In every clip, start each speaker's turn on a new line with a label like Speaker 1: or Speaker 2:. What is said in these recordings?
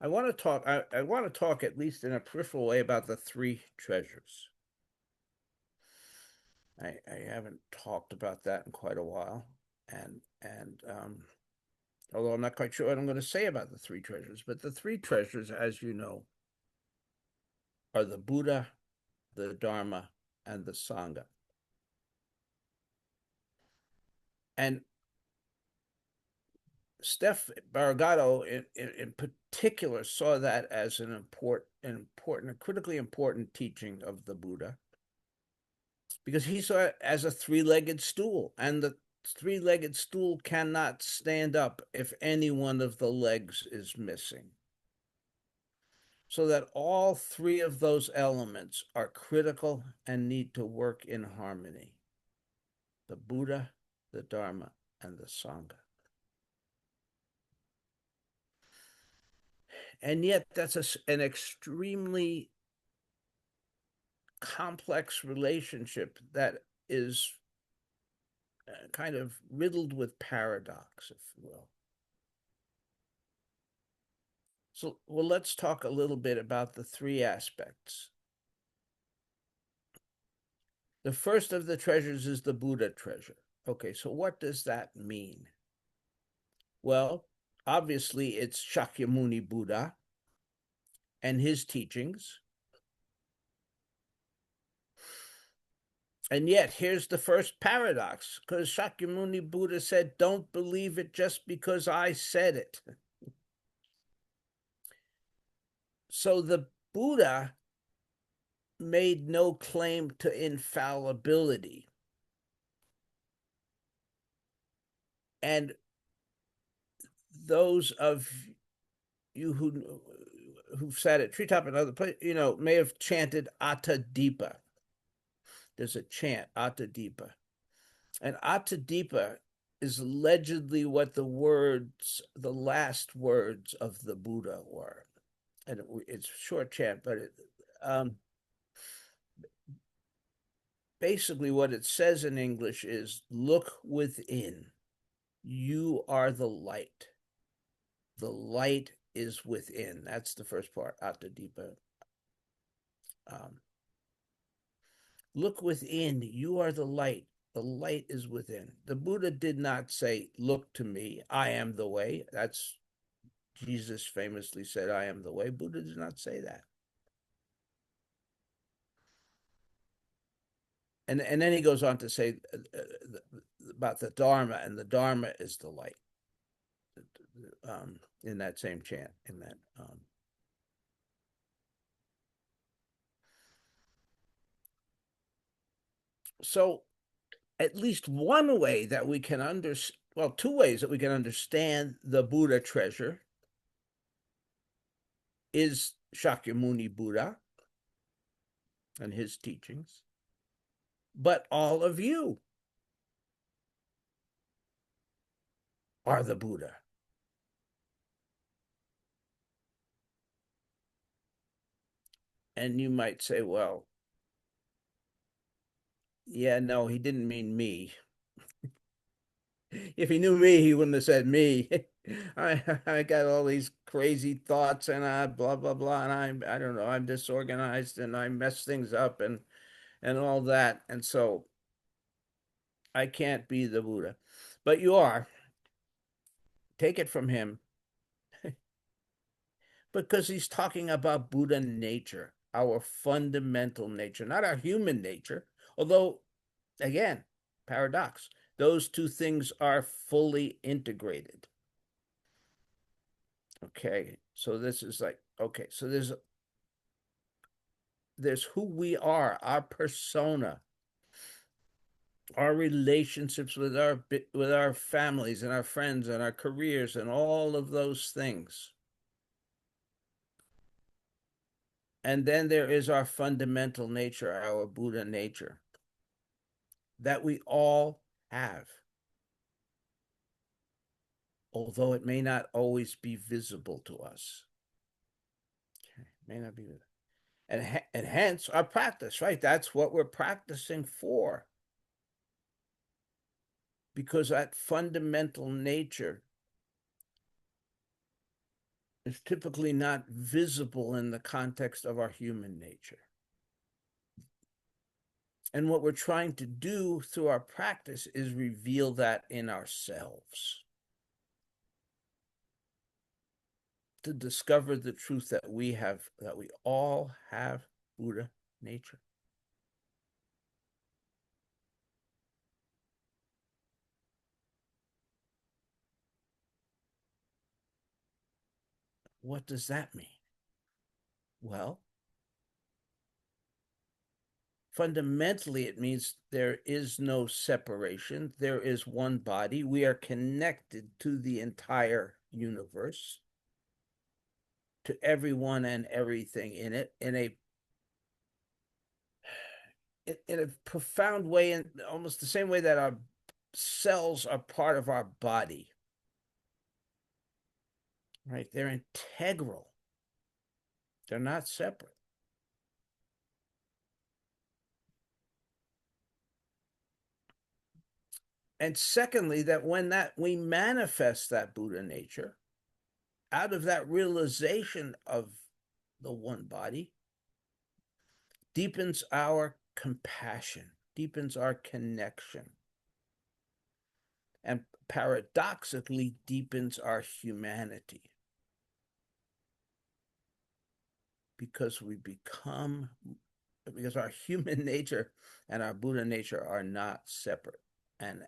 Speaker 1: I want to talk at least in a peripheral way about the three treasures. I haven't talked about that in quite a while, and although I'm not quite sure what I'm going to say about the three treasures, but the three treasures, as you know, are the Buddha, the Dharma, and the Sangha. And Steph Baragato, in particular, saw that as a critically important teaching of the Buddha, because he saw it as a three-legged stool, and the three-legged stool cannot stand up if any one of the legs is missing. So that all three of those elements are critical and need to work in harmony: the Buddha, the Dharma, and the Sangha. And yet, an extremely complex relationship that is kind of riddled with paradox, if you will. So, well, let's talk a little bit about the three aspects. The first of the treasures is the Buddha treasure. Okay, so what does that mean? Well, obviously, it's Shakyamuni Buddha and his teachings. And yet, here's the first paradox, because Shakyamuni Buddha said, don't believe it just because I said it. So the Buddha made no claim to infallibility. And those of you who've sat at Treetop and other places, may have chanted Atta Deepa. There's a chant, Atta Deepa. And Atta Deepa is allegedly what the last words of the Buddha were. And it's a short chant, but um, basically what it says in English is, look within. You are the light. The light is within. That's the first part, Atta Deepa. Um, look within. You are the light. The light is within. The Buddha did not say, look to me. I am the way. That's Jesus famously said, I am the way. Buddha did not say that. And then he goes on to say about the Dharma, and the Dharma is the light. In that same chant, in that so at least one way that we can understand, well, two ways that we can understand the Buddha treasure is Shakyamuni Buddha and his teachings, but all of you are the Buddha. And you might say, well, yeah, no, he didn't mean me. If he knew me, he wouldn't have said me. I got all these crazy thoughts and blah blah blah, and I don't know, I'm disorganized and I mess things up and all that, and so I can't be the Buddha. But you are. Take it from him, because he's talking about Buddha nature, our fundamental nature, not our human nature. Although, again, paradox, those two things are fully integrated. Okay, so this is like, okay, so there's who we are, our persona, our relationships with our families and our friends and our careers and all of those things. And then there is our fundamental nature, our Buddha nature, that we all have, although it may not always be visible to us. Okay, may not be, and hence our practice, right? That's what we're practicing for, because that fundamental nature is typically not visible in the context of our human nature. And what we're trying to do through our practice is reveal that in ourselves, to discover the truth that we have, that we all have Buddha nature. What does that mean? Well, fundamentally, it means there is no separation. There is one body. We are connected to the entire universe, to everyone and everything in it, in a profound way, in almost the same way that our cells are part of our body, right? They're integral. They're not separate. And secondly, that when that we manifest that Buddha nature out of that realization of the one body, deepens our compassion, deepens our connection, and paradoxically deepens our humanity, because because our human nature and our Buddha nature are not separate. And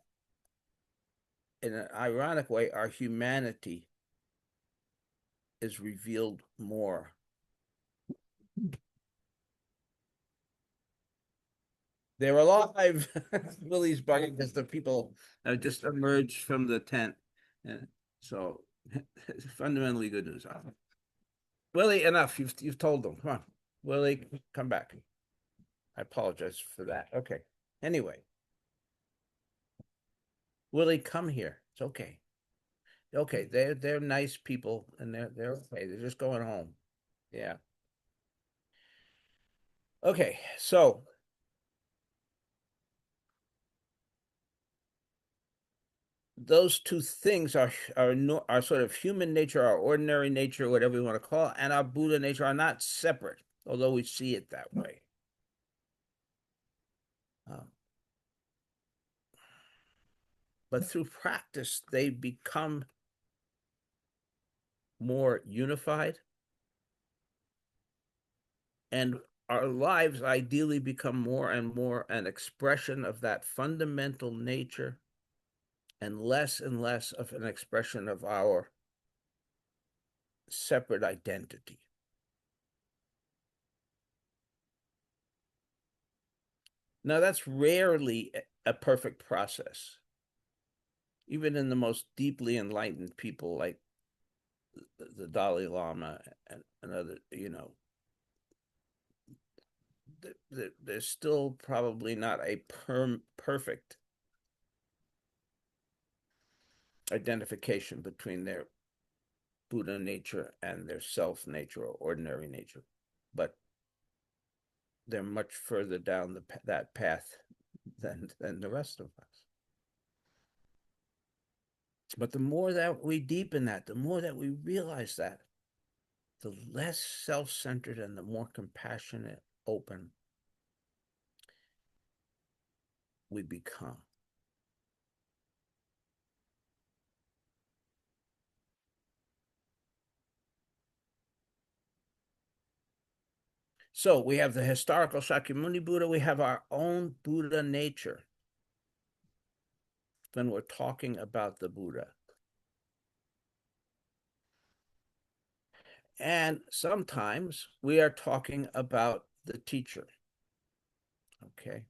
Speaker 1: in an ironic way, our humanity is revealed more. They're alive. Willie's barking because the people have just emerged from the tent. And so fundamentally good news. Willie, enough. You've told them. Come on. Willie, come back. I apologize for that. Okay. Anyway, Willie, come here. It's okay. Okay, they're nice people and they're okay. They're just going home. Yeah. Okay, so those two things are sort of human nature, our ordinary nature, whatever you want to call it, and our Buddha nature are not separate, although we see it that way. Um, but through practice, they become more unified, and our lives ideally become more and more an expression of that fundamental nature and less of an expression of our separate identity. Now, that's rarely a perfect process. Even in the most deeply enlightened people like the Dalai Lama and other, there's still probably not a perfect identification between their Buddha nature and their self nature or ordinary nature. But they're much further down that path than the rest of us. But the more that we deepen that, the more that we realize that, the less self-centered and the more compassionate, open we become. So we have the historical Shakyamuni Buddha, we have our own Buddha nature when we're talking about the Buddha. And sometimes we are talking about the teacher, okay?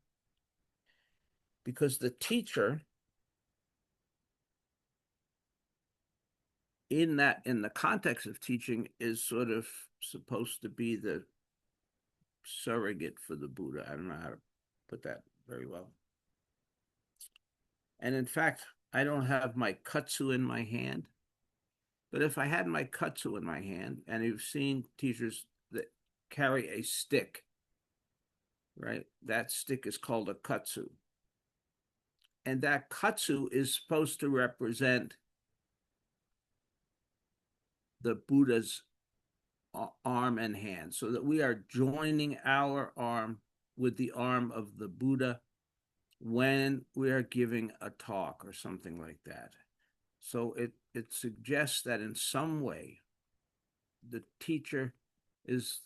Speaker 1: Because the teacher in the context of teaching is sort of supposed to be the surrogate for the Buddha. I don't know how to put that very well. And in fact, I don't have my kutsu in my hand. But if I had my kutsu in my hand, and you've seen teachers that carry a stick, right? That stick is called a kutsu. And that kutsu is supposed to represent the Buddha's arm and hand, so that we are joining our arm with the arm of the Buddha when we are giving a talk or something like that. So it suggests that in some way the teacher is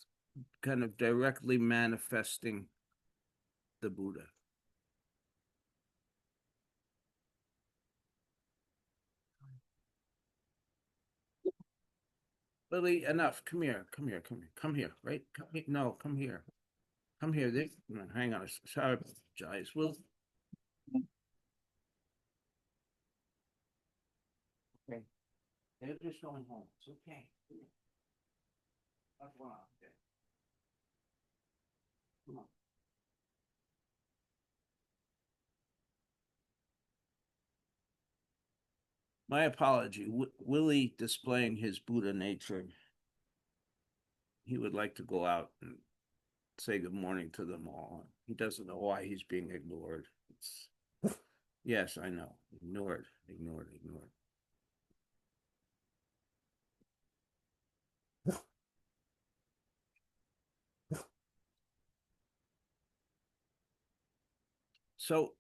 Speaker 1: kind of directly manifesting the Buddha. Lily, enough. Come here. Come here. Come here. Come here. Right? Come here. No, come here. Come here. Hang on. Sorry, apologize. Well, okay. They're just going home. It's okay. That's one. Okay. Come on. My apology. Willie displaying his Buddha nature. He would like to go out and say good morning to them all. He doesn't know why he's being ignored. It's, yes, I know. Ignored, ignored, ignored. So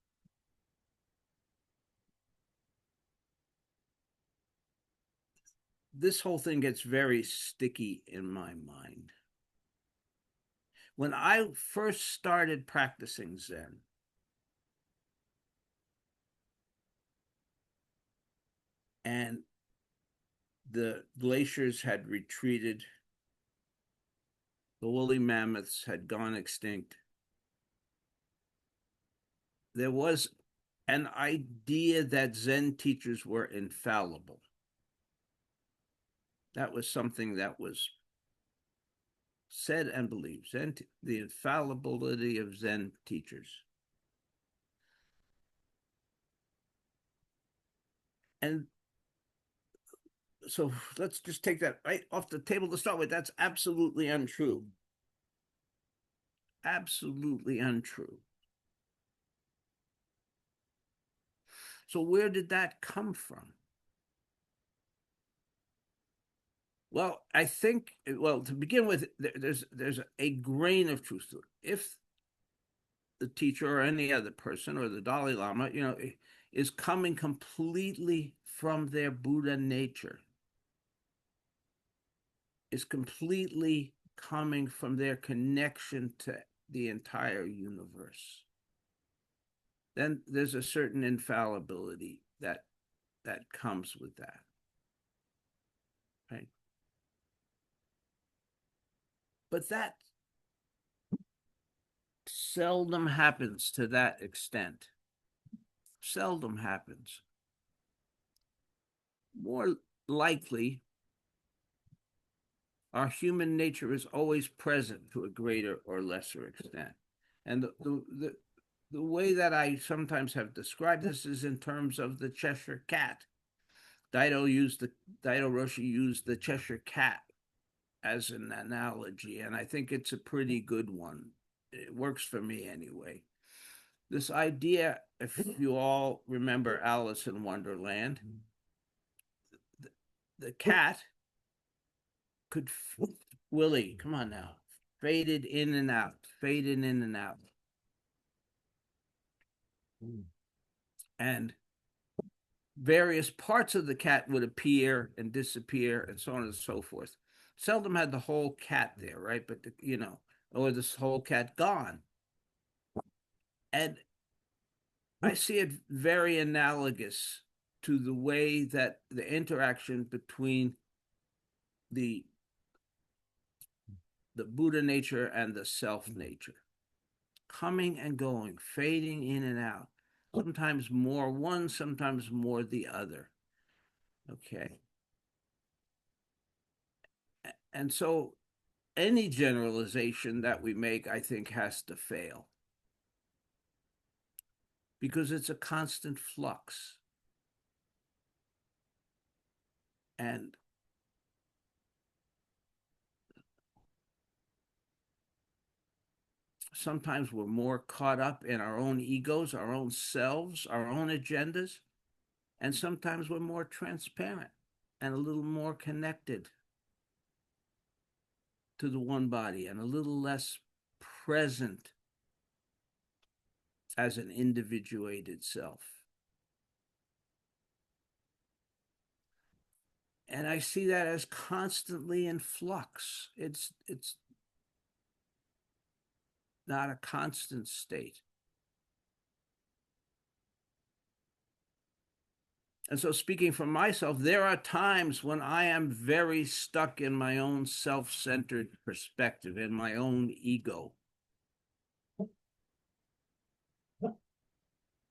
Speaker 1: this whole thing gets very sticky in my mind. When I first started practicing Zen, and the glaciers had retreated, the woolly mammoths had gone extinct, there was an idea that Zen teachers were infallible. That was something that was said and believed. Zen, the infallibility of Zen teachers. And so let's just take that right off the table to start with. That's absolutely untrue. Absolutely untrue. So where did that come from? Well, I think, well, to begin with, there's a grain of truth to it. If the teacher or any other person or the Dalai Lama, is coming completely from their Buddha nature, is completely coming from their connection to the entire universe, then there's a certain infallibility that comes with that, right? But that seldom happens to that extent. Seldom happens. More likely, our human nature is always present to a greater or lesser extent. And the way that I sometimes have described this is in terms of the Cheshire cat. Daido Roshi used the Cheshire cat as an analogy, and I think it's a pretty good one. It works for me anyway. This idea, if you all remember Alice in Wonderland, the cat could, Willie, come on now, faded in and out, faded in and out. And various parts of the cat would appear and disappear and so on and so forth. Seldom had the whole cat there, right? But, or this whole cat gone. And I see it very analogous to the way that the interaction between the Buddha nature and the self nature, coming and going, fading in and out, sometimes more one, sometimes more the other. Okay. And so any generalization that we make, I think, has to fail because it's a constant flux. And sometimes we're more caught up in our own egos, our own selves, our own agendas, and sometimes we're more transparent and a little more connected to the one body and a little less present as an individuated self. And I see that as constantly in flux. It's not a constant state. And so, speaking for myself, there are times when I am very stuck in my own self centered perspective, in my own ego.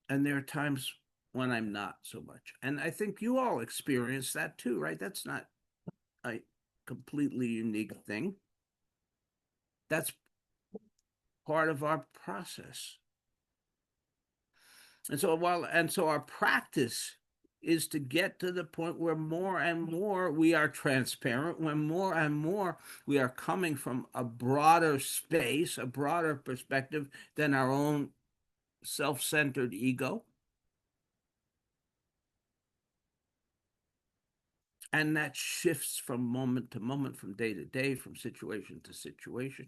Speaker 1: And there are times when I'm not so much. And I think you all experience that too, right? That's not a completely unique thing. That's part of our process. And so our practice is to get to the point where more and more we are transparent, when more and more we are coming from a broader space, a broader perspective than our own self-centered ego. And that shifts from moment to moment, from day to day, from situation to situation.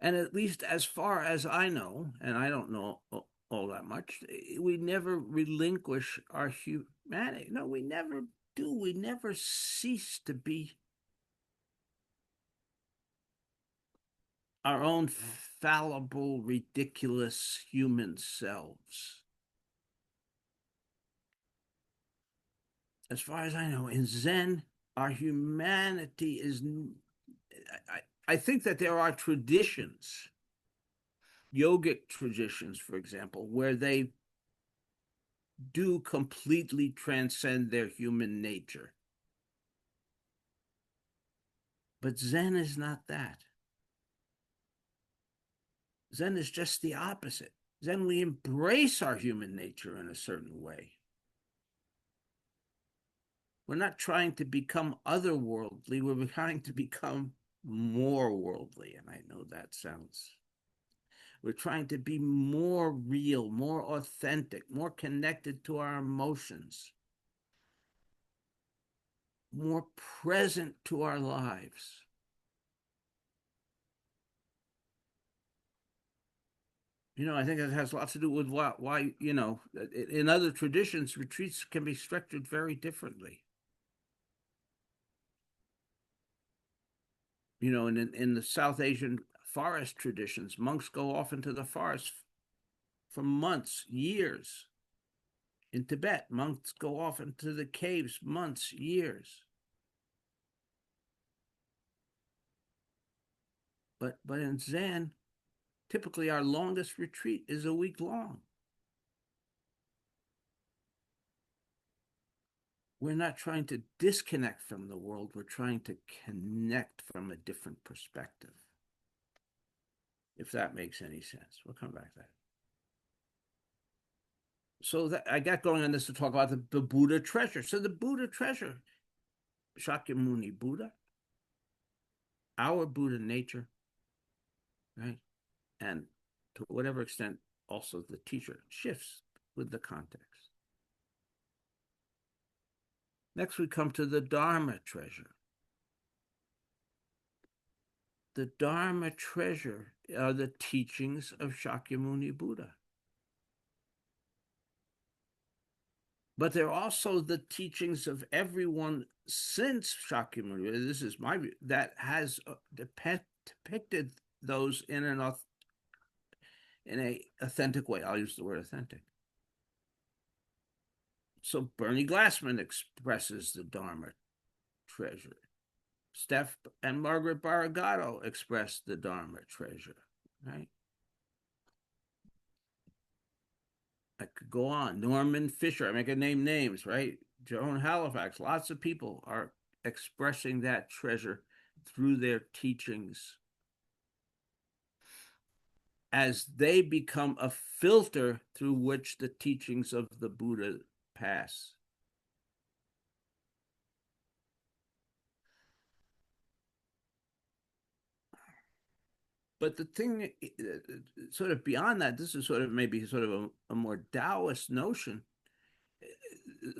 Speaker 1: And at least as far as I know, and I don't know all that much, we never relinquish our humanity. No, we never do. We never cease to be our own fallible, ridiculous human selves. As far as I know, in Zen, our humanity is. I think that there are traditions, yogic traditions, for example, where they do completely transcend their human nature. But Zen is not that. Zen is just the opposite. Zen, we embrace our human nature in a certain way. We're not trying to become otherworldly, we're trying to become more worldly. And I know that sounds. We're trying to be more real, more authentic, more connected to our emotions, more present to our lives. I think it has lots to do with why, in other traditions, retreats can be structured very differently. And in the South Asian forest traditions, monks go off into the forest for months, years. In Tibet, monks go off into the caves months, years. But in Zen, typically our longest retreat is a week long. We're not trying to disconnect from the world. We're trying to connect from a different perspective. If that makes any sense. We'll come back to that. So that I got going on this to talk about the Buddha treasure. So the Buddha treasure, Shakyamuni Buddha, our Buddha nature, right? And to whatever extent, also the teacher shifts with the context. Next, we come to the Dharma treasure. The Dharma treasure are the teachings of Shakyamuni Buddha. But they're also the teachings of everyone since Shakyamuni, this is my view, that has depicted those in a authentic way. I'll use the word authentic. So Bernie Glassman expresses the Dharma treasure. Steph and Margaret Barragato expressed the Dharma treasure, right? I could go on. Norman Fisher, I can name names, right? Joan Halifax, lots of people are expressing that treasure through their teachings as they become a filter through which the teachings of the Buddha pass. But the thing, sort of beyond that, this is sort of maybe sort of a more Taoist notion.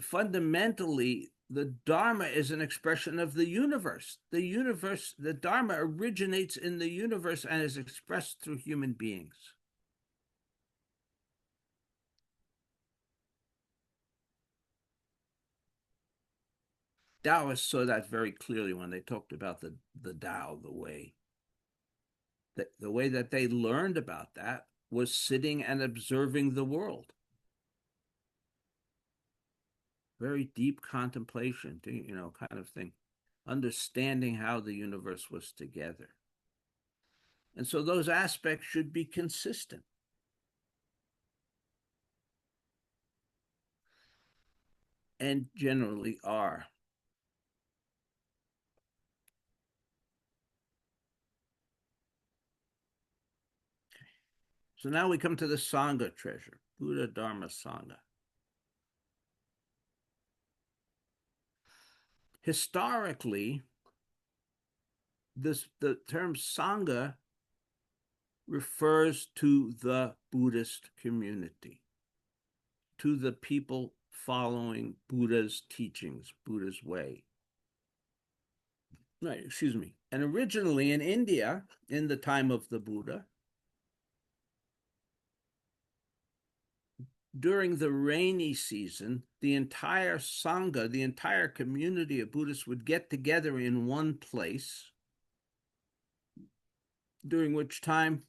Speaker 1: Fundamentally, the Dharma is an expression of the universe. The Dharma originates in the universe and is expressed through human beings. Taoists saw that very clearly when they talked about the Tao, the way. The way that they learned about that was sitting and observing the world. Very deep contemplation, kind of thing. Understanding how the universe was together. And so those aspects should be consistent. And generally are. So now we come to the Sangha treasure, Buddha Dharma Sangha. Historically, the term Sangha refers to the Buddhist community, to the people following Buddha's teachings, Buddha's way. Right, excuse me. And originally in India, in the time of the Buddha, during the rainy season, the entire Sangha, the entire community of Buddhists would get together in one place, during which time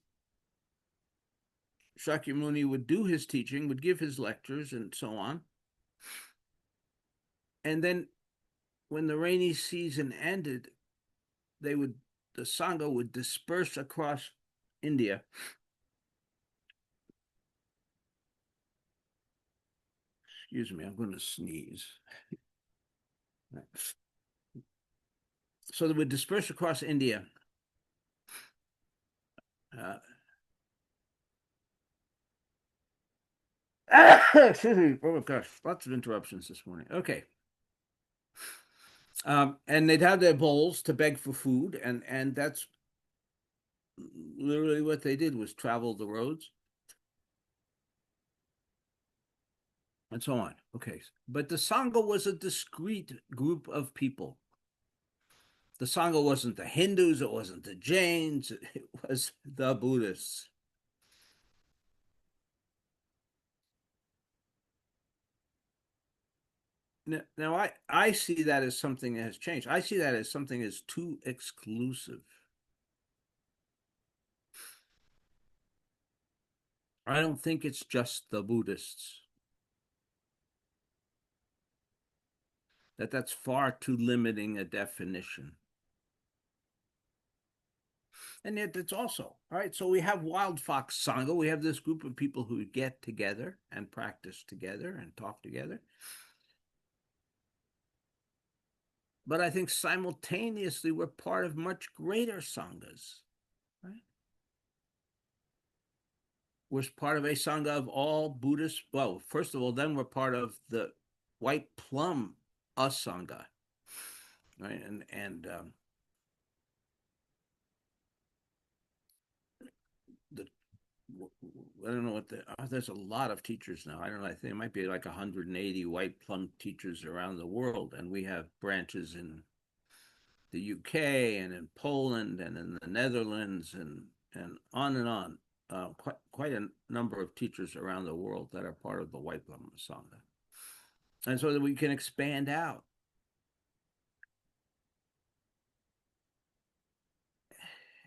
Speaker 1: Shakyamuni would do his teaching, would give his lectures, and so on. And then when the rainy season ended, the Sangha would disperse across India. Excuse me, I'm going to sneeze. So they would disperse across India. Excuse me. Oh my gosh, lots of interruptions this morning. Okay. And they'd have their bowls to beg for food, and that's literally what they did, was travel the roads and so on. Okay. But the Sangha was a discrete group of people. The Sangha wasn't the Hindus, it wasn't the Jains, it was the Buddhists. Now I see that as something that has changed. I see that as something that's too exclusive. I don't think it's just the Buddhists. That's far too limiting a definition. And yet it's also, all right, so we have Wild Fox Sangha. We have this group of people who get together and practice together and talk together. But I think simultaneously we're part of much greater Sanghas, right? We're part of a Sangha of all Buddhists. Well, first of all, then we're part of the White Plum Asanga, right? And the I don't know what there's a lot of teachers now. I don't know. I think it might be like 180 White Plum teachers around the world, and we have branches in the UK and in Poland and in the Netherlands and on and on. Quite a number of teachers around the world that are part of the White Plum Sangha, and so that we can expand out.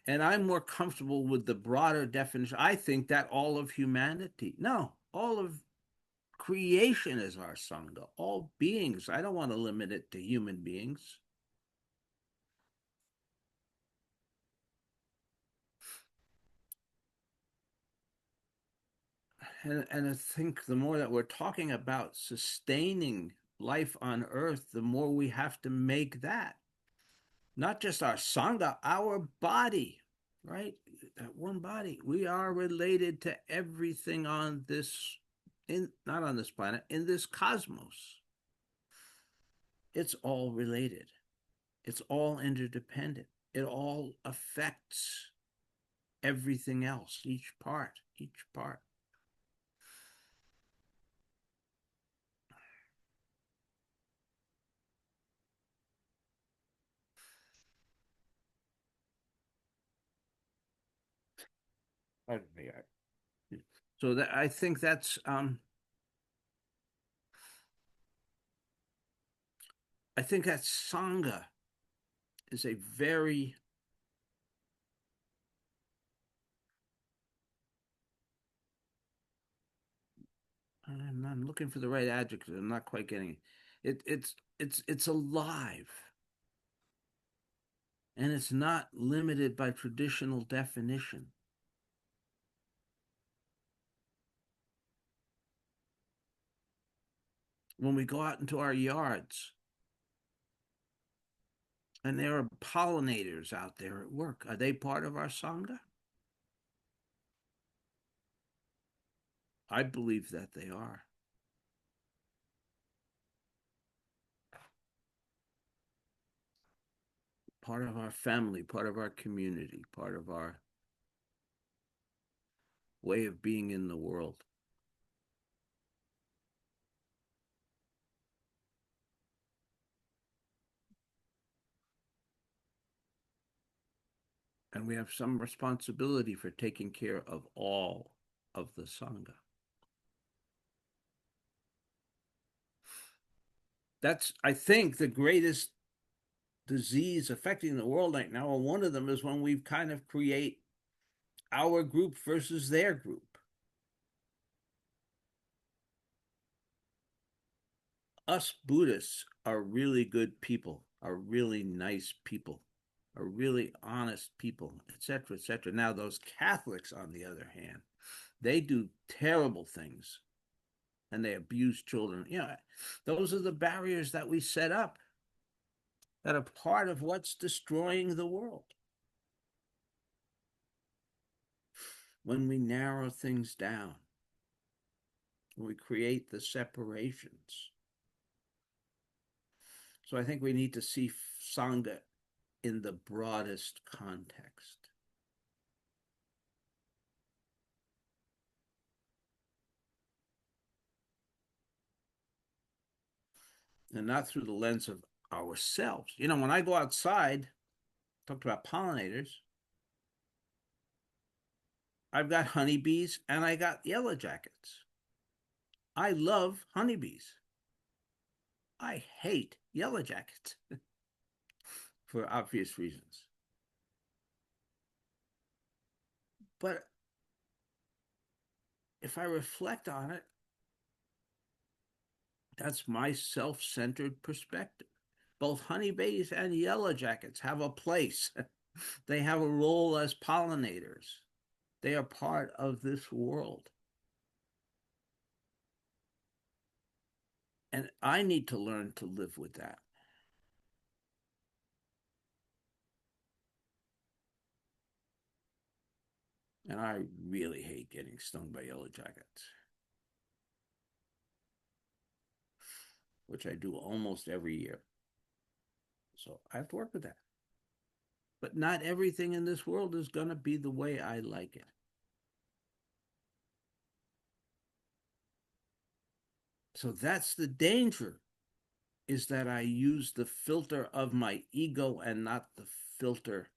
Speaker 1: And I'm more comfortable with the broader definition. I think that all of humanity, no, all of creation is our Sangha, all beings. I don't want to limit it to human beings. And I think the more that we're talking about sustaining life on earth, the more we have to make that not just our Sangha, our body, right? That one body. We are related to everything on this, not on this planet, in this cosmos. It's all related. It's all interdependent. It all affects everything else, each part, each part. So that I think that's I think that Sangha is a very I'm looking for the right adjective. I'm not quite getting it. It's alive and it's not limited by traditional definition. When we go out into our yards and there are pollinators out there at work, are they part of our Sangha? I believe that they are. Part of our family, part of our community, part of our way of being in the world. And we have some responsibility for taking care of all of the Sangha. That's, I think, the greatest disease affecting the world right now. And one of them is when we kind of create our group versus their group. Us Buddhists are really good people, are really nice people, are really honest people, etc., etc. Now, those Catholics, on the other hand, they do terrible things and they abuse children. You know, those are the barriers that we set up that are part of what's destroying the world. When we narrow things down, when we create the separations. So I think we need to see Sangha in the broadest context. And not through the lens of ourselves. You know, when I go outside, talked about pollinators, I've got honeybees and I got yellow jackets. I love honeybees. I hate yellow jackets for obvious reasons. But if I reflect on it, that's my self centered perspective. Both honeybees and yellow jackets have a place, they have a role as pollinators, they are part of this world. And I need to learn to live with that. And I really hate getting stung by yellow jackets, which I do almost every year. So I have to work with that. But not everything in this world is going to be the way I like it. So that's the danger, is that I use the filter of my ego and not the filter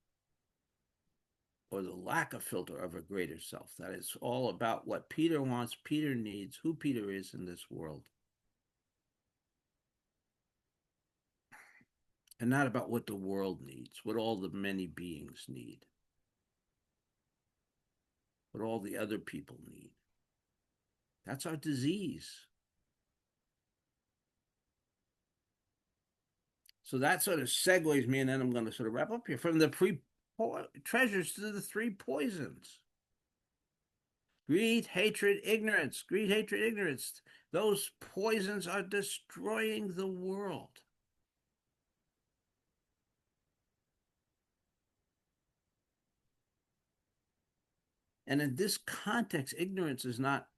Speaker 1: or the lack of filter of a greater self. That it's all about what Peter wants, Peter needs, who Peter is in this world, and not about what the world needs, what all the many beings need, what all the other people need. That's our disease. So that sort of segues me, and then I'm going to sort of wrap up here from the treasures to the three poisons: greed, hatred, ignorance. Greed, hatred, ignorance. Those poisons are destroying the world. And in this context, ignorance is not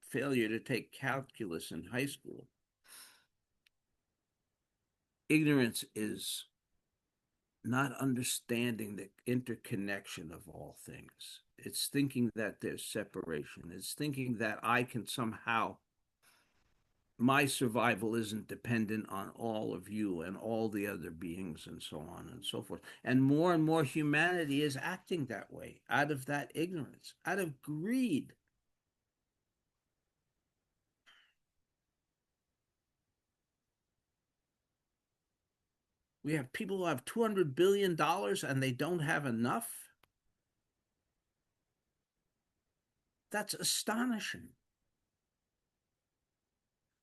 Speaker 1: failure to take calculus in high school. Ignorance is not understanding the interconnection of all things. It's thinking that there's separation. It's thinking that I can somehow my survival isn't dependent on all of you and all the other beings and so on and so forth. And more humanity is acting that way out of that ignorance, out of greed. We have people who have $200 billion and they don't have enough. That's astonishing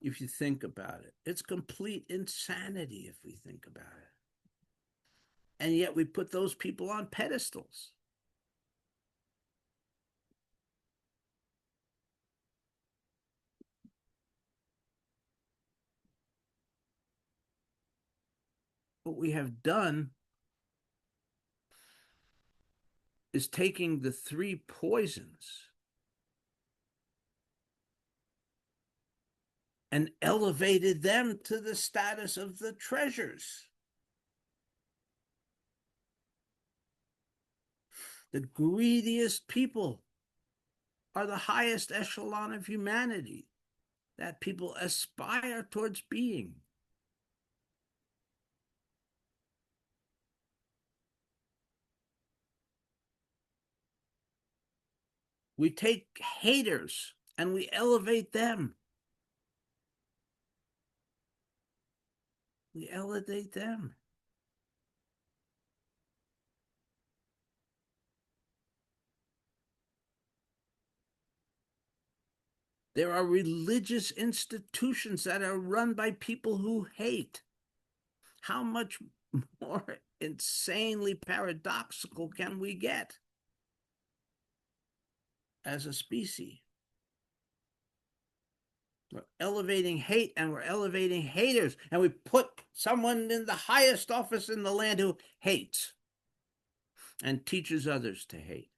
Speaker 1: if you think about it. It's complete insanity if we think about it. And yet we put those people on pedestals. What we have done is taking the three poisons and elevated them to the status of the treasures. The greediest people are the highest echelon of humanity that people aspire towards being. We take haters and we elevate them. We elevate them. There are religious institutions that are run by people who hate. How much more insanely paradoxical can we get as a species? We're elevating hate and we're elevating haters. And we put someone in the highest office in the land who hates and teaches others to hate.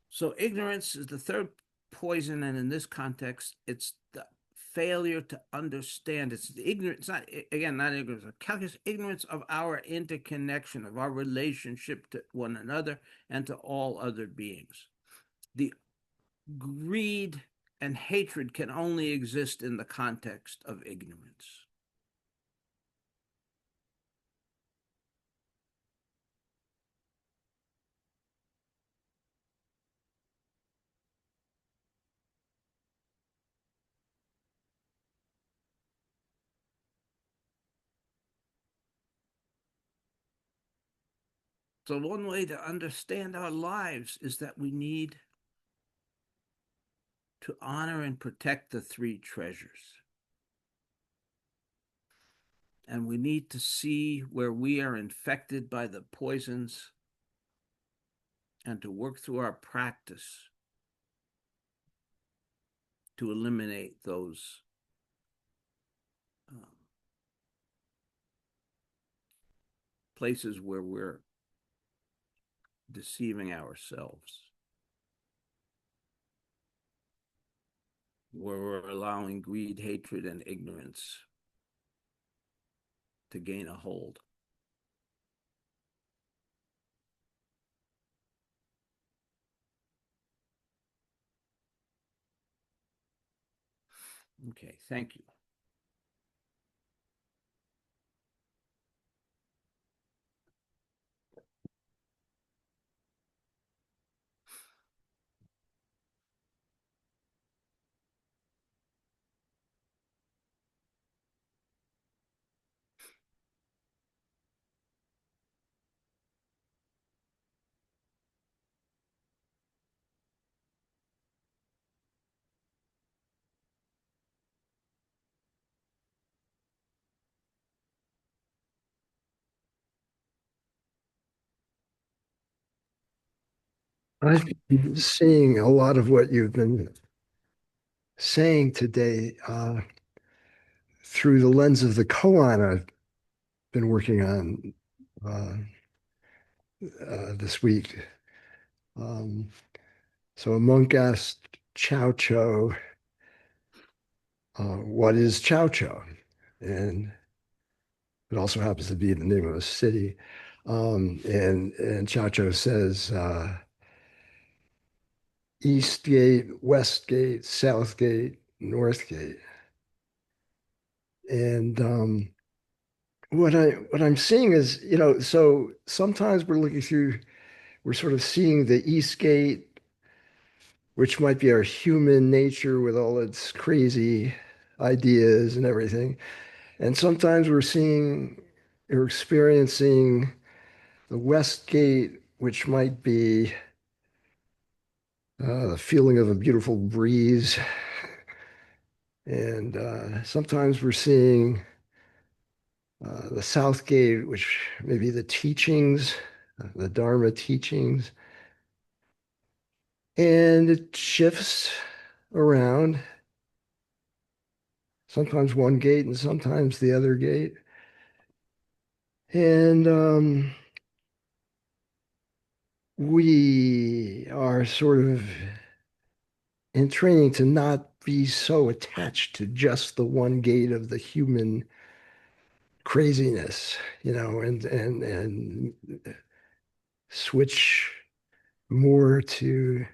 Speaker 1: So ignorance is the third poison. And in this context, it's the failure to understand. It's the ignorance, not again, not ignorance, calculus, ignorance of our interconnection, of our relationship to one another and to all other beings. The greed and hatred can only exist in the context of ignorance. So one way to understand our lives is that we need to honor and protect the three treasures. And we need to see where we are infected by the poisons and to work through our practice to eliminate those places where we're deceiving ourselves, where we're allowing greed, hatred, and ignorance to gain a hold. Okay, thank you.
Speaker 2: I've been seeing a lot of what you've been saying today through the lens of the koan I've been working on uh, this week. Um, so a monk asked Chow Cho, what is Chow Cho? And it also happens to be the name of a city. And Chow Cho says, East Gate, West Gate, South Gate, North Gate. And what I'm seeing is, so sometimes we're sort of seeing the East Gate, which might be our human nature with all its crazy ideas and everything. And sometimes we're seeing or experiencing the West Gate, which might be the feeling of a beautiful breeze. And sometimes we're seeing the South Gate, which may be the teachings, the Dharma teachings. And it shifts around, sometimes one gate and sometimes the other gate. And we are sort of in training to not be so attached to just the one gate of the human craziness, and switch more to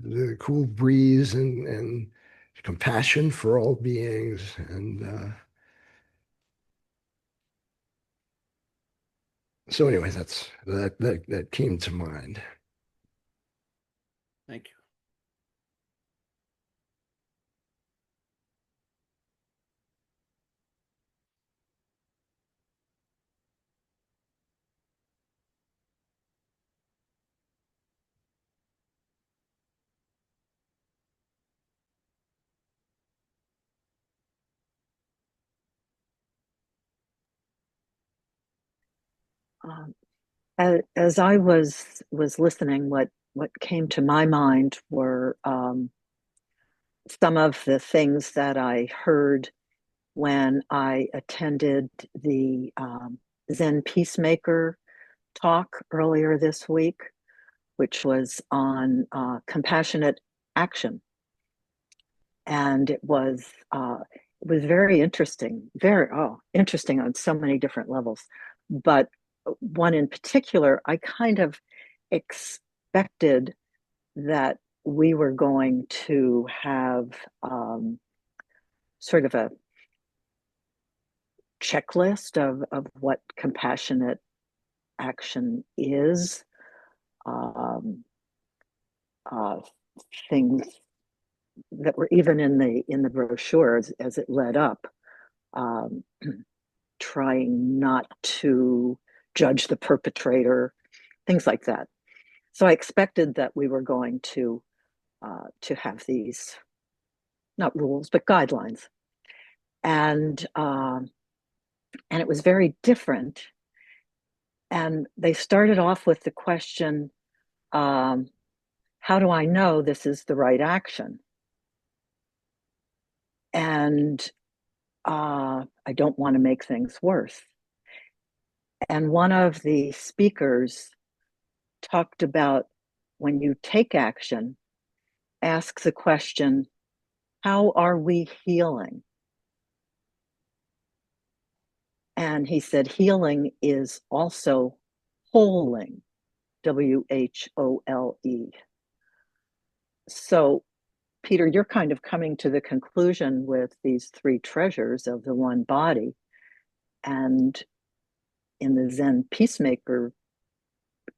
Speaker 2: the cool breeze and compassion for all beings. And so anyway, that came to mind.
Speaker 1: Thank you.
Speaker 3: Um, as I was listening, what came to my mind were some of the things that I heard when I attended the Zen Peacemaker talk earlier this week, which was on compassionate action, and it was very interesting, very interesting on so many different levels. But one in particular, I kind of expected that we were going to have sort of a checklist of what compassionate action is, um, uh, things that were even in the brochure as it led up, um, trying not to judge the perpetrator, things like that. So I expected that we were going to have these not rules but guidelines, and and it was very different. And they started off with the question, um, "How do I know this is the right action?" And I don't want to make things worse. And one of the speakers talked about when you take action, ask the question, how are we healing? And he said, healing is also wholing, WHOLE. So, Peter, you're kind of coming to the conclusion with these three treasures of the one body. And in the Zen Peacemaker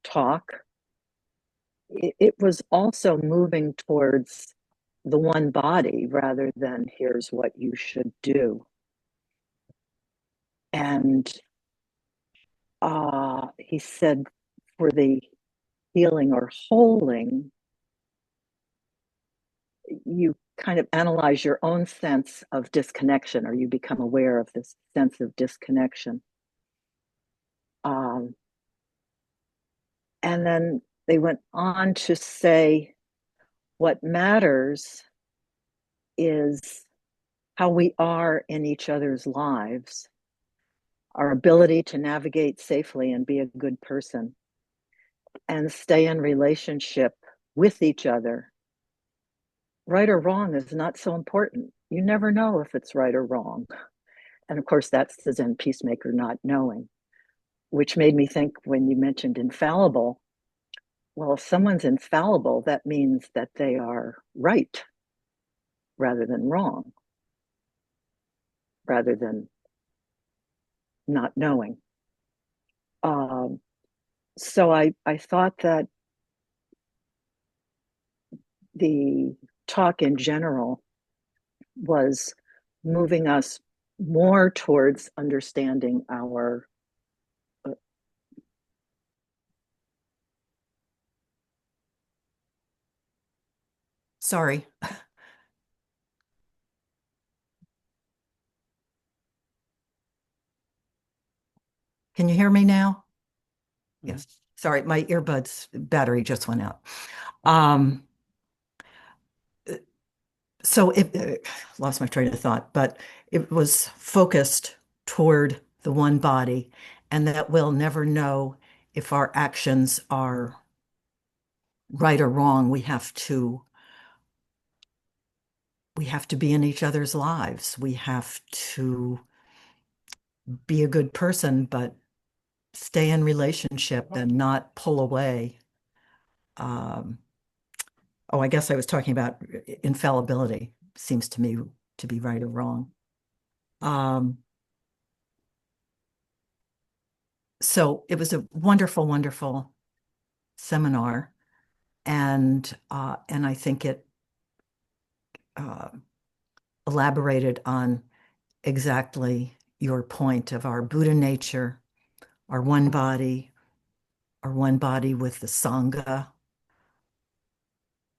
Speaker 3: talk, it was also moving towards the one body rather than here's what you should do. And he said for the healing or holding, you kind of analyze your own sense of disconnection, or you become aware of this sense of disconnection. Um, and then they went on to say what matters is how we are in each other's lives, our ability to navigate safely and be a good person and stay in relationship with each other. Right or wrong is not so important. You never know if it's right or wrong. And of course, that's the Zen peacemaker not knowing, which made me think when you mentioned infallible, well, if someone's infallible, that means that they are right rather than wrong, rather than not knowing. Um, so I thought that the talk in general was moving us more towards understanding our
Speaker 4: Sorry. Can you hear me now? Yes. Sorry, my earbuds battery just went out. Um, so it lost my train of thought, but it was focused toward the one body, and that we'll never know if our actions are right or wrong. We have to be in each other's lives. We have to be a good person, but stay in relationship and not pull away. Um, oh, I guess I was talking about infallibility, seems to me to be right or wrong. Um, so it was a wonderful, wonderful seminar, and I think it uh, elaborated on exactly your point of our Buddha nature, our one body, our one body with the Sangha,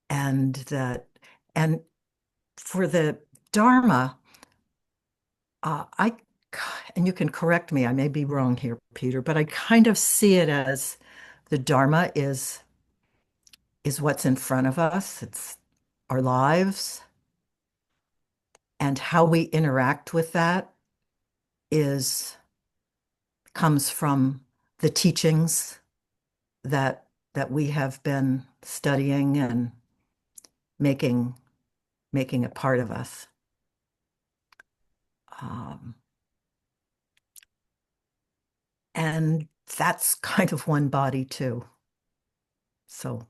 Speaker 4: and that, and for the Dharma, I, and you can correct me, I may be wrong here, Peter, but I kind of see it as the Dharma is what's in front of us. It's our lives, and how we interact with that is comes from the teachings that we have been studying and making making a part of us. Um, and that's kind of one body too. So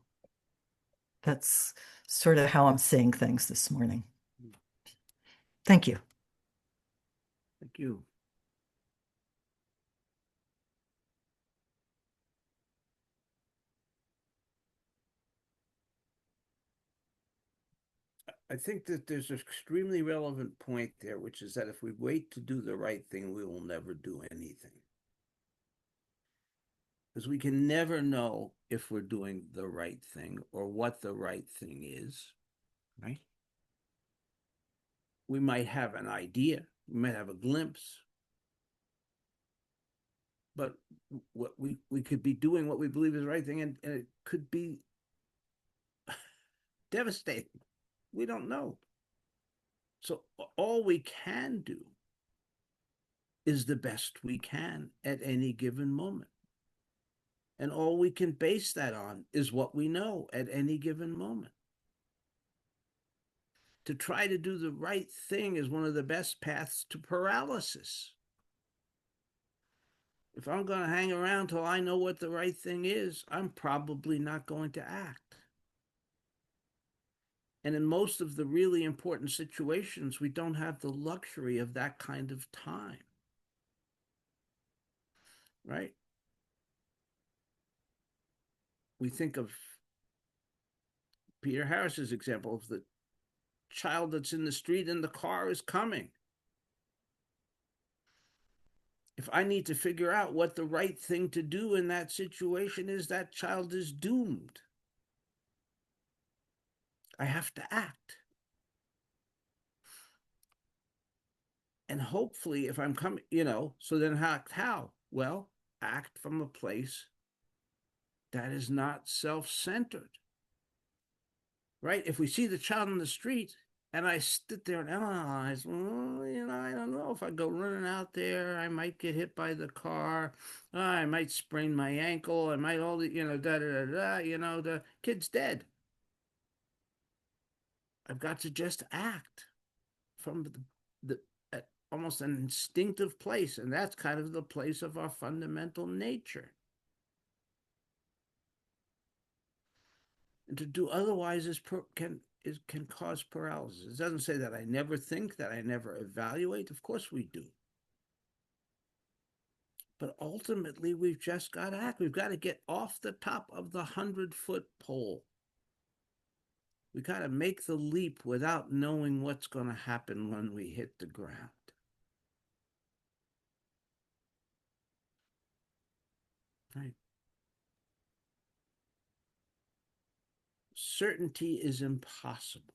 Speaker 4: that's sort of how I'm seeing things this morning. Thank you.
Speaker 1: Thank you. I think that there's an extremely relevant point there, which is that if we wait to do the right thing, we will never do anything. Because we can never know if we're doing the right thing or what the right thing is, right? We might have an idea, we might have a glimpse, but what we could be doing what we believe is the right thing, and it could be devastating. We don't know. So all we can do is the best we can at any given moment. And all we can base that on is what we know at any given moment. To try to do the right thing is one of the best paths to paralysis. If I'm going to hang around till I know what the right thing is, I'm probably not going to act. And in most of the really important situations, we don't have the luxury of that kind of time. Right? We think of Peter Harris's example of the child that's in the street and the car is coming. If I need to figure out what the right thing to do in that situation is, that child is doomed. I have to act. And hopefully, if I'm coming, so then how? Well, act from a place that is not self-centered, right? If we see the child in the street and I sit there and analyze, well, I don't know if I go running out there, I might get hit by the car, I might sprain my ankle, I might all the, da da da da, the kid's dead. I've got to just act from the almost an instinctive place, and that's kind of the place of our fundamental nature. And to do otherwise can cause paralysis. It doesn't say that I never think, that I never evaluate. Of course we do. But ultimately, we've just got to act. We've got to get off the top of the 100-foot pole. We got to make the leap without knowing what's going to happen when we hit the ground. Right? Certainty is impossible.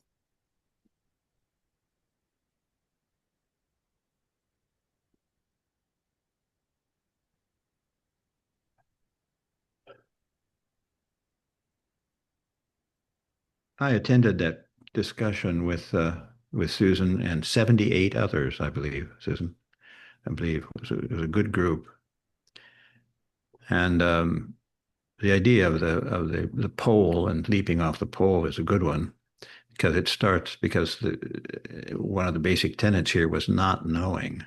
Speaker 5: I attended that discussion with Susan and 78 others, I believe, Susan. I believe it was a good group. And the idea of the pole and leaping off the pole is a good one because it starts because one of the basic tenets here was not knowing.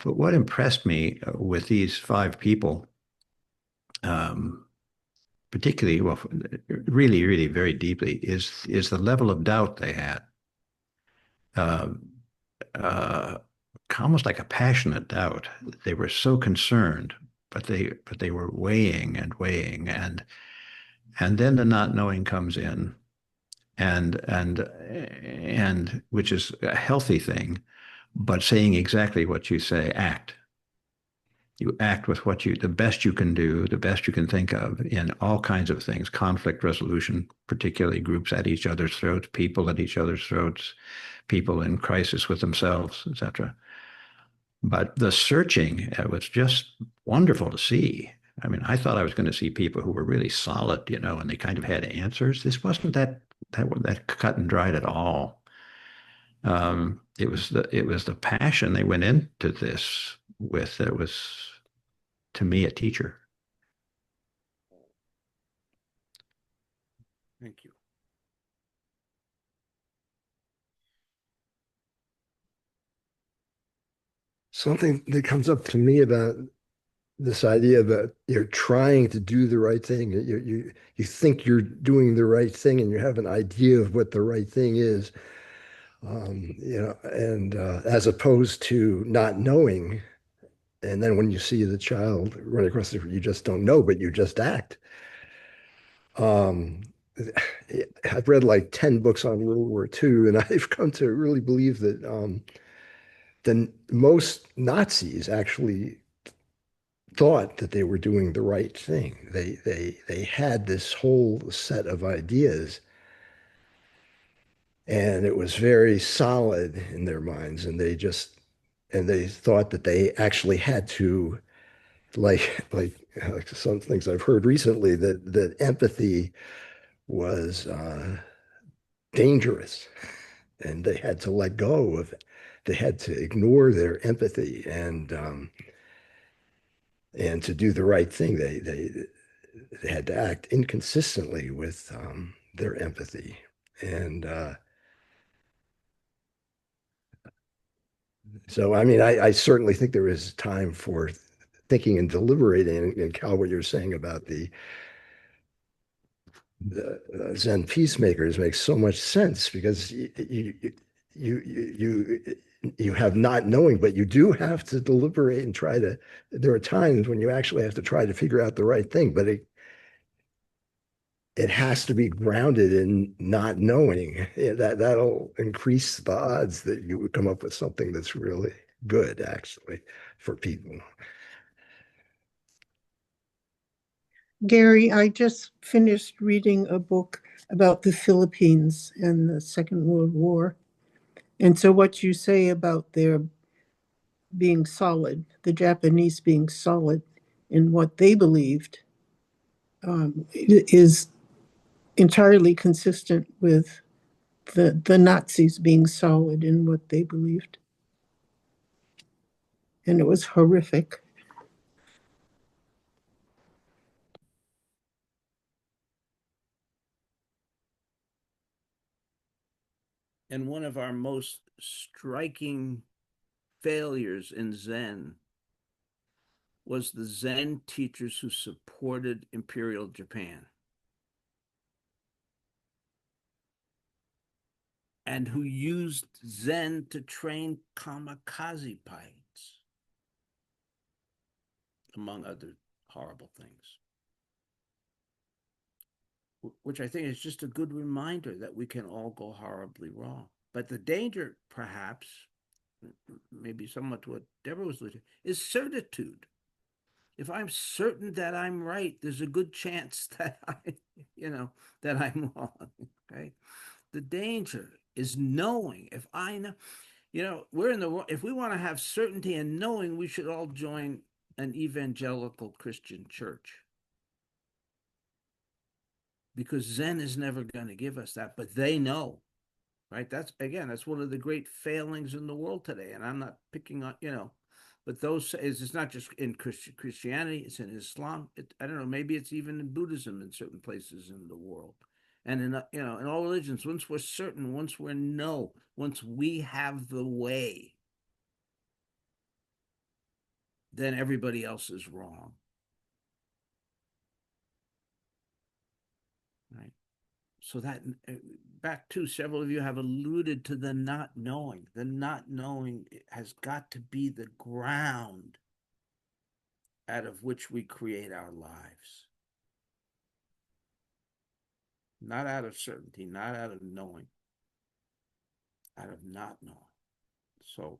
Speaker 5: But what impressed me with these five people, um, particularly, well, really, really very deeply, is the level of doubt they had. Uh, uh, Almost like a passionate doubt. They were so concerned, but they were weighing and weighing, and then the not knowing comes in, and which is a healthy thing, but saying exactly what you say, act. You act with the best you can do, the best you can think of in all kinds of things, conflict resolution, particularly groups at each other's throats, people at each other's throats, people in crisis with themselves, etc. But the searching was just wonderful to see. I mean, I thought I was going to see people who were really solid, and they kind of had answers. This wasn't that cut and dried at all. It was the passion they went into this with that was, to me, a teacher.
Speaker 1: Thank you.
Speaker 2: Something that comes up to me about this idea that you're trying to do the right thing. You think you're doing the right thing, and you have an idea of what the right thing is. And as opposed to not knowing, and then when you see the child run across the, you just don't know, but you just act. Um, I've read like 10 books on World War II, and I've come to really believe that the most Nazis actually thought that they were doing the right thing. They had this whole set of ideas, and it was very solid in their minds, and they thought that they actually had to, like some things I've heard recently, that empathy was dangerous, and they had to let go of it. They had to ignore their empathy, and to do the right thing, they had to act inconsistently with their empathy. And so, I mean, I certainly think there is time for thinking and deliberating. And Cal, what you're saying about the Zen peacemakers makes so much sense, because you have not knowing, but you do have to deliberate and try to. There are times when you actually have to try to figure out the right thing, but it has to be grounded in not knowing. That'll increase the odds that you would come up with something that's really good, actually, for people.
Speaker 6: Gary, I just finished reading a book about the Philippines and the Second World War. And so what you say about their being solid, the Japanese being solid in what they believed, is entirely consistent with the Nazis being solid in what they believed. And it was horrific.
Speaker 1: And one of our most striking failures in Zen was the Zen teachers who supported Imperial Japan. and who used Zen to train kamikaze pilots, among other horrible things. Which I think is just a good reminder that we can all go horribly wrong. But the danger, perhaps, maybe somewhat to what Deborah was alluding to, is certitude. If I'm certain that I'm right, there's a good chance that that I'm wrong. Okay. The danger is knowing. If I know, we're in the, if we want to have certainty and knowing, we should all join an evangelical Christian church, because Zen is never going to give us that, but they know, right? That's one of the great failings in the world today. And I'm not picking on, but it's not just in Christianity, it's in Islam. I don't know, maybe it's even in Buddhism in certain places in the world. And in all religions, once we're certain, once we have the way, then everybody else is wrong. Right. So that, back to, several of you have alluded to the not knowing. The not knowing has got to be the ground out of which we create our lives. Not out of certainty, not out of knowing, out of not knowing. So,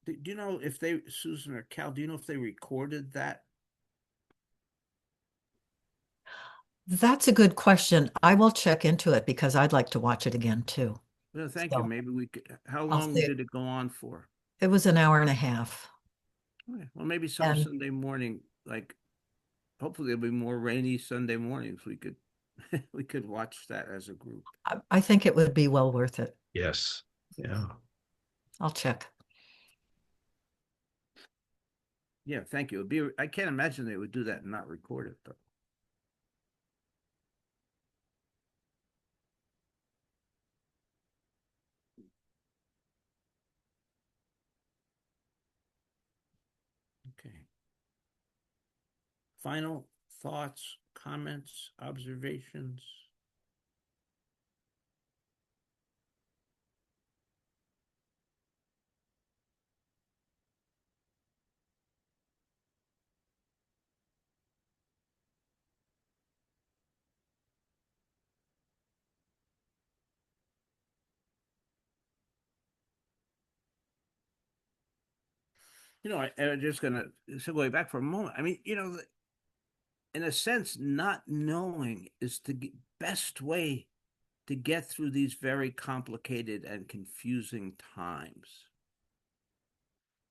Speaker 1: do you know if Susan or Cal, do you know if they recorded that?
Speaker 4: That's a good question. I will check into it because I'd like to watch it again too.
Speaker 1: No, thank you.
Speaker 4: So
Speaker 1: Maybe we could. How
Speaker 4: I'll
Speaker 1: long
Speaker 4: see.
Speaker 1: did it go on for?
Speaker 4: It was an hour and a half.
Speaker 1: Okay. Well, maybe some
Speaker 4: And
Speaker 1: Sunday morning, like hopefully there'll be more rainy Sunday mornings. We could we could watch that as a group.
Speaker 4: I think it would be well worth it.
Speaker 5: Yes. Yeah.
Speaker 4: I'll check.
Speaker 1: Yeah, thank you. I can't imagine they would do that and not record it though. Okay. Final thoughts, comments, observations? I'm just going to segue back for a moment. I mean, in a sense, not knowing is the best way to get through these very complicated and confusing times.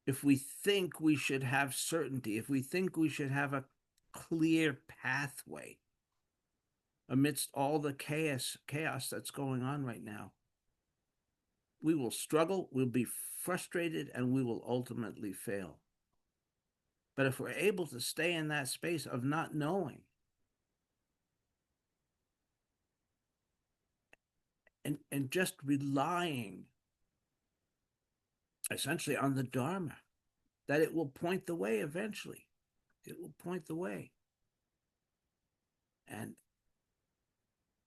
Speaker 1: If we think we should have certainty, if we think we should have a clear pathway amidst all the chaos that's going on right now, we will struggle, we'll be frustrated, and we will ultimately fail. But if we're able to stay in that space of not knowing, and just relying essentially on the Dharma, that it will point the way eventually. It will point the way. And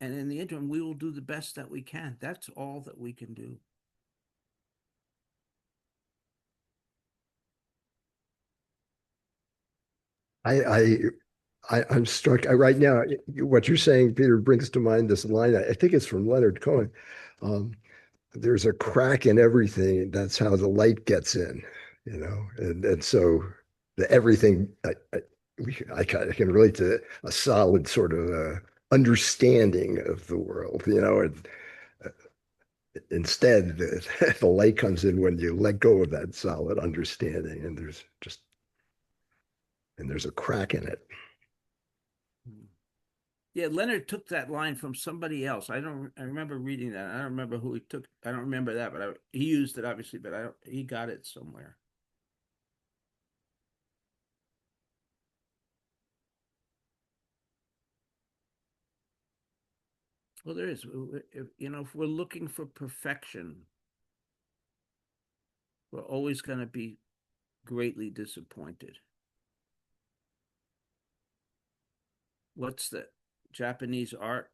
Speaker 1: in the interim, we will do the best that we can. That's all that we can do.
Speaker 2: I'm struck right now. What you're saying, Peter, brings to mind this line. I think it's from Leonard Cohen. Um, there's a crack in everything. That's how the light gets in, and so everything. I can relate to a solid sort of understanding of the world, and instead the light comes in when you let go of that solid understanding, and there's a crack in it.
Speaker 1: Yeah, Leonard took that line from somebody else. I remember reading that. I don't remember who he took. I don't remember that, but he used it obviously, but he got it somewhere. Well, there is. If we're looking for perfection, we're always going to be greatly disappointed. What's the Japanese art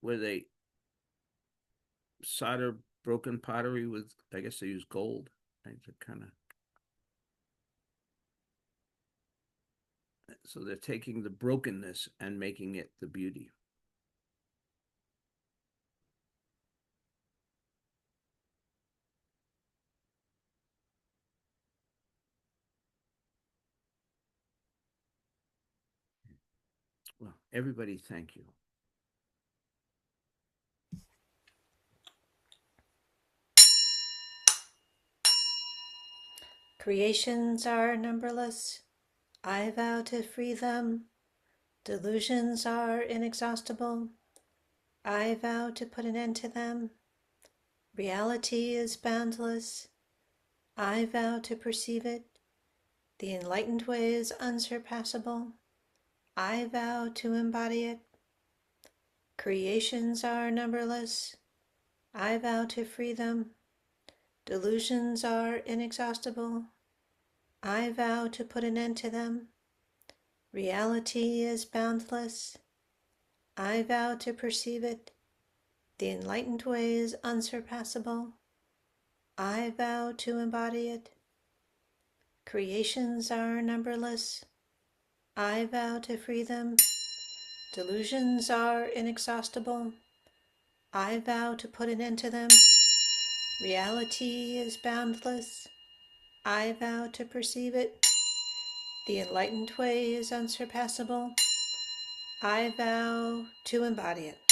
Speaker 1: where they solder broken pottery with, I guess they use gold, right, to kind of. So they're taking the brokenness and making it the beauty. Well, everybody, thank you.
Speaker 7: Creations are numberless. I vow to free them. Delusions are inexhaustible. I vow to put an end to them. Reality is boundless. I vow to perceive it. The enlightened way is unsurpassable. I vow to embody it. Creations are numberless. I vow to free them. Delusions are inexhaustible. I vow to put an end to them. Reality is boundless. I vow to perceive it. The enlightened way is unsurpassable. I vow to embody it. Creations are numberless. I vow to free them. Delusions are inexhaustible. I vow to put an end to them. Reality is boundless. I vow to perceive it. The enlightened way is unsurpassable. I vow to embody it.